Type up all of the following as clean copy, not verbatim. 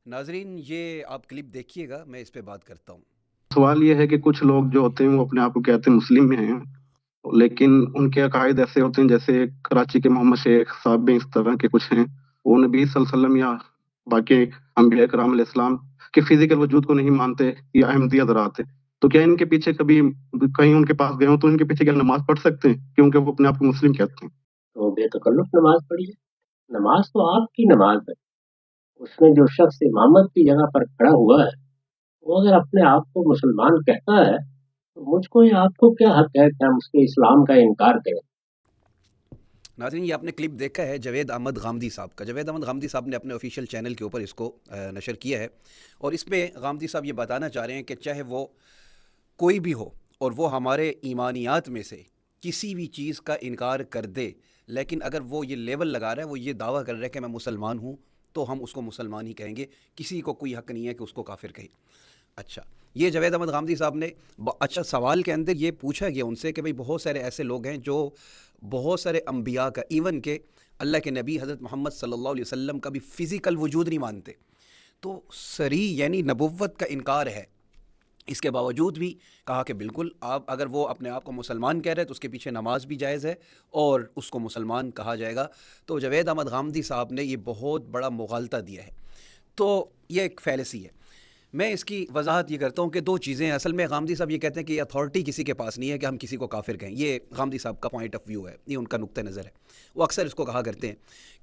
ناظرین یہ آپ کلپ دیکھیے گا، میں اس پہ بات کرتا ہوں۔ سوال یہ ہے کہ کچھ لوگ جو ہوتے ہیں وہ اپنے آپ کو کہتے ہیں مسلم میں ہیں، لیکن ان کے عقائد ایسے ہوتے ہیں جیسے کراچی کے محمد شیخ صاحب بھی اس طرح کے کچھ ہیں۔ وہ نبی صلی اللہ علیہ وسلم یا باقی انبیاء کرام علیہ السلام کے فزیکل وجود کو نہیں مانتے یا احمدیہ حضرات ہیں، تو کیا ان کے پیچھے کبھی کہیں ان کے پاس گئے ہوں تو ان کے پیچھے کیا نماز پڑھ سکتے ہیں کیونکہ وہ اپنے آپ کو مسلم کہتے ہیں؟ تو بے تکلف نماز پڑھیے۔ نماز تو آپ کی نماز ہے، اس میں جو شخص امامت کی جگہ پر کھڑا ہوا ہے وہ اگر اپنے آپ کو مسلمان کہتا ہے تو مجھ کو یا آپ کو کیا حق ہے کہ ہم اس کے اسلام کا انکار کریں؟ ناظرین یہ آپ نے کلپ دیکھا ہے جاوید احمد غامدی صاحب کا۔ جاوید احمد غامدی صاحب نے اپنے آفیشیل چینل کے اوپر اس کو نشر کیا ہے، اور اس میں غامدی صاحب یہ بتانا چاہ رہے ہیں کہ چاہے وہ کوئی بھی ہو اور وہ ہمارے ایمانیات میں سے کسی بھی چیز کا انکار کر دے، لیکن اگر وہ یہ لیبل لگا رہا ہے، وہ یہ دعویٰ کر رہا ہے کہ میں مسلمان ہوں، تو ہم اس کو مسلمان ہی کہیں گے، کسی کو کوئی حق نہیں ہے کہ اس کو کافر کہے۔ اچھا، یہ جاوید احمد غامدی صاحب نے اچھا سوال کے اندر یہ پوچھا گیا ان سے کہ بھئی بہت سارے ایسے لوگ ہیں جو بہت سارے انبیاء کا، ایون کہ اللہ کے نبی حضرت محمد صلی اللہ علیہ وسلم کا بھی فزیکل وجود نہیں مانتے، تو صریح یعنی نبوت کا انکار ہے۔ اس کے باوجود بھی کہا کہ بالکل آپ اگر وہ اپنے آپ کو مسلمان کہہ رہے تو اس کے پیچھے نماز بھی جائز ہے اور اس کو مسلمان کہا جائے گا۔ تو جاوید احمد غامدی صاحب نے یہ بہت بڑا مغالطہ دیا ہے، تو یہ ایک فیلسی ہے۔ میں اس کی وضاحت یہ کرتا ہوں کہ دو چیزیں ہیں۔ اصل میں غامدی صاحب یہ کہتے ہیں کہ یہ اتھارٹی کسی کے پاس نہیں ہے کہ ہم کسی کو کافر کہیں۔ یہ غامدی صاحب کا پوائنٹ آف ویو ہے، یہ ان کا نقطہ نظر ہے۔ وہ اکثر اس کو کہا کرتے ہیں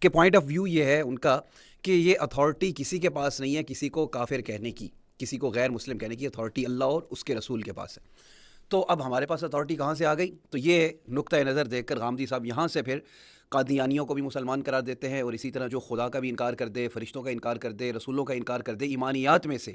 کہ پوائنٹ آف ویو یہ ہے ان کا کہ یہ اتھارٹی کسی کے پاس نہیں ہے کسی کو کافر کہنے کی، کسی کو غیر مسلم کہنے کی اتھارٹی اللہ اور اس کے رسول کے پاس ہے۔ تو اب ہمارے پاس اتھارٹی کہاں سے آ گئی؟ تو یہ نقطہ نظر دیکھ کر غامدی صاحب یہاں سے پھر قادیانیوں کو بھی مسلمان قرار دیتے ہیں، اور اسی طرح جو خدا کا بھی انکار کر دے، فرشتوں کا انکار کر دے، رسولوں کا انکار کر دے، ایمانیات میں سے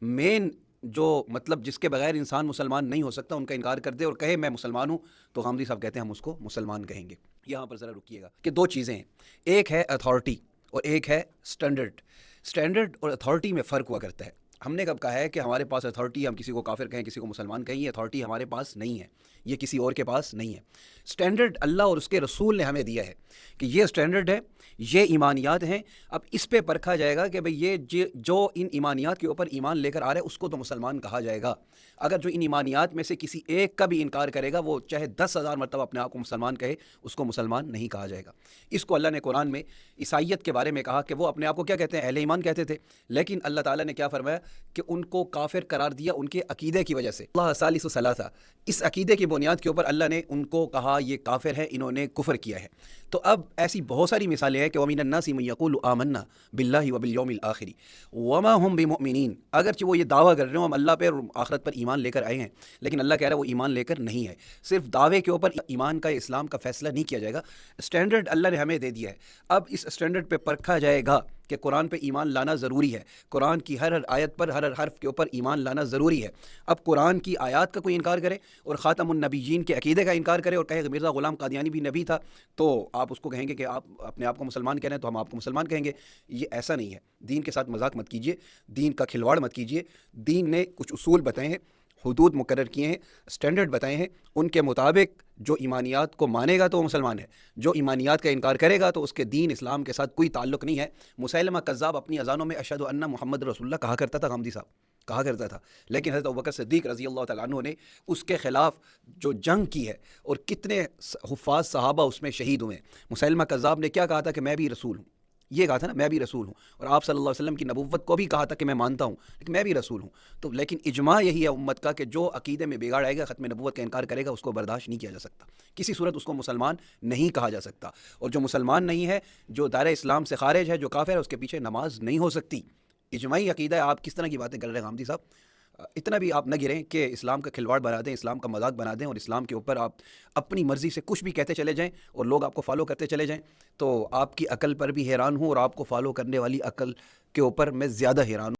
مین جو مطلب جس کے بغیر انسان مسلمان نہیں ہو سکتا ان کا انکار کر دے اور کہے میں مسلمان ہوں، تو غامدی صاحب کہتے ہیں ہم اس کو مسلمان کہیں گے۔ یہاں پر ذرا رکیے گا کہ دو چیزیں ہیں، ایک ہے اتھارٹی اور ایک ہے سٹینڈرڈ۔ سٹینڈرڈ اور اتھارٹی میں فرق ہوا کرتا ہے۔ ہم نے کب کہا ہے کہ ہمارے پاس اتھارٹی، ہم کسی کو کافر کہیں کسی کو مسلمان کہیں، یہ اتھارٹی ہمارے پاس نہیں ہے، یہ کسی اور کے پاس نہیں ہے۔ سٹینڈرڈ اللہ اور اس کے رسول نے ہمیں دیا ہے کہ یہ سٹینڈرڈ ہے، یہ ایمانیات ہیں۔ اب اس پہ پرکھا جائے گا کہ بھئی یہ جو ان ایمانیات کے اوپر ایمان لے کر آ رہا ہے اس کو تو مسلمان کہا جائے گا۔ اگر جو ان ایمانیات میں سے کسی ایک کا بھی انکار کرے گا، وہ چاہے 10,000 مرتبہ اپنے آپ کو مسلمان کہے، اس کو مسلمان نہیں کہا جائے گا۔ اس کو اللہ نے قرآن میں عیسائیت کے بارے میں کہا کہ وہ اپنے آپ کو کیا کہتے ہیں؟ اہل ایمان کہتے تھے، لیکن اللہ تعالیٰ نے کیا فرمایا کہ ان کو کافر قرار دیا ان کے عقیدے کی وجہ سے۔ اللہ ثالث ثلاثہ، اس عقیدے کی بنیاد کے اوپر اللہ نے ان کو کہا یہ کافر ہے، انہوں نے کفر کیا ہے۔ تو اب ایسی بہت ساری مثالیں ہیں کہ وَمِنَ النَّاسِ مَن يَقُولُ آمَنَّا بِاللَّهِ وَبِالْيَوْمِ الْآخِرِ وَمَا هُمْ بِمُؤْمِنِينَ، اگرچہ وہ یہ دعویٰ کر رہے ہوں ہم اللہ پر آخرت پر ایمان لے کر آئے ہیں، لیکن اللہ کہہ رہا ہے وہ ایمان لے کر نہیں ہے۔ صرف دعوے کے اوپر ایمان کا، اسلام کا فیصلہ نہیں کیا جائے گا۔ سٹینڈرڈ اللہ نے ہمیں دے دیا ہے، اب اس سٹینڈرڈ پہ پرکھا جائے گا کہ قرآن پہ ایمان لانا ضروری ہے، قرآن کی ہر آیت پر، ہر حرف کے اوپر ایمان لانا ضروری ہے۔ اب قرآن کی آیات کا کوئی انکار کرے اور خاتم النبیین کے عقیدے کا انکار کرے اور کہے کہ مرزا غلام قادیانی بھی نبی تھا، تو آپ اس کو کہیں گے کہ آپ اپنے آپ کو مسلمان کہہ رہے ہیں تو ہم آپ کو مسلمان کہیں گے۔ یہ ایسا نہیں ہے۔ دین کے ساتھ مذاق مت کیجیے، دین کا کھلواڑ مت کیجیے۔ دین نے کچھ اصول بتائے ہیں، حدود مقرر کیے ہیں، سٹینڈرڈ بتائے ہیں، ان کے مطابق جو ایمانیات کو مانے گا تو وہ مسلمان ہے، جو ایمانیات کا انکار کرے گا تو اس کے دین اسلام کے ساتھ کوئی تعلق نہیں ہے۔ مسیلمہ کذاب اپنی اذانوں میں اشہد ان محمد رسول اللہ کہا کرتا تھا، غامدی صاحب کہا کرتا تھا، لیکن حضرت ابوبکر صدیق رضی اللہ تعالیٰ عنہ نے اس کے خلاف جو جنگ کی ہے اور کتنے حفاظ صحابہ اس میں شہید ہوئے ہیں۔ مسیلمہ کذاب نے کیا کہا تھا کہ میں بھی رسول ہوں، یہ کہا تھا نا میں بھی رسول ہوں، اور آپ صلی اللہ علیہ وسلم کی نبوت کو بھی کہا تھا کہ میں مانتا ہوں لیکن میں بھی رسول ہوں۔ تو لیکن اجماع یہی ہے امت کا کہ جو عقیدے میں بگاڑ آئے گا، ختم نبوت کا انکار کرے گا، اس کو برداشت نہیں کیا جا سکتا، کسی صورت اس کو مسلمان نہیں کہا جا سکتا۔ اور جو مسلمان نہیں ہے، جو دائرہ اسلام سے خارج ہے، جو کافر ہے، اس کے پیچھے نماز نہیں ہو سکتی۔ اجماعی عقیدہ ہے۔ آپ کس طرح کی باتیں کر رہے ہیں غامدی صاحب؟ اتنا بھی آپ نہ گریں کہ اسلام کا کھلواڑ بنا دیں، اسلام کا مذاق بنا دیں اور اسلام کے اوپر آپ اپنی مرضی سے کچھ بھی کہتے چلے جائیں اور لوگ آپ کو فالو کرتے چلے جائیں۔ تو آپ کی عقل پر بھی حیران ہوں اور آپ کو فالو کرنے والی عقل کے اوپر میں زیادہ حیران ہوں۔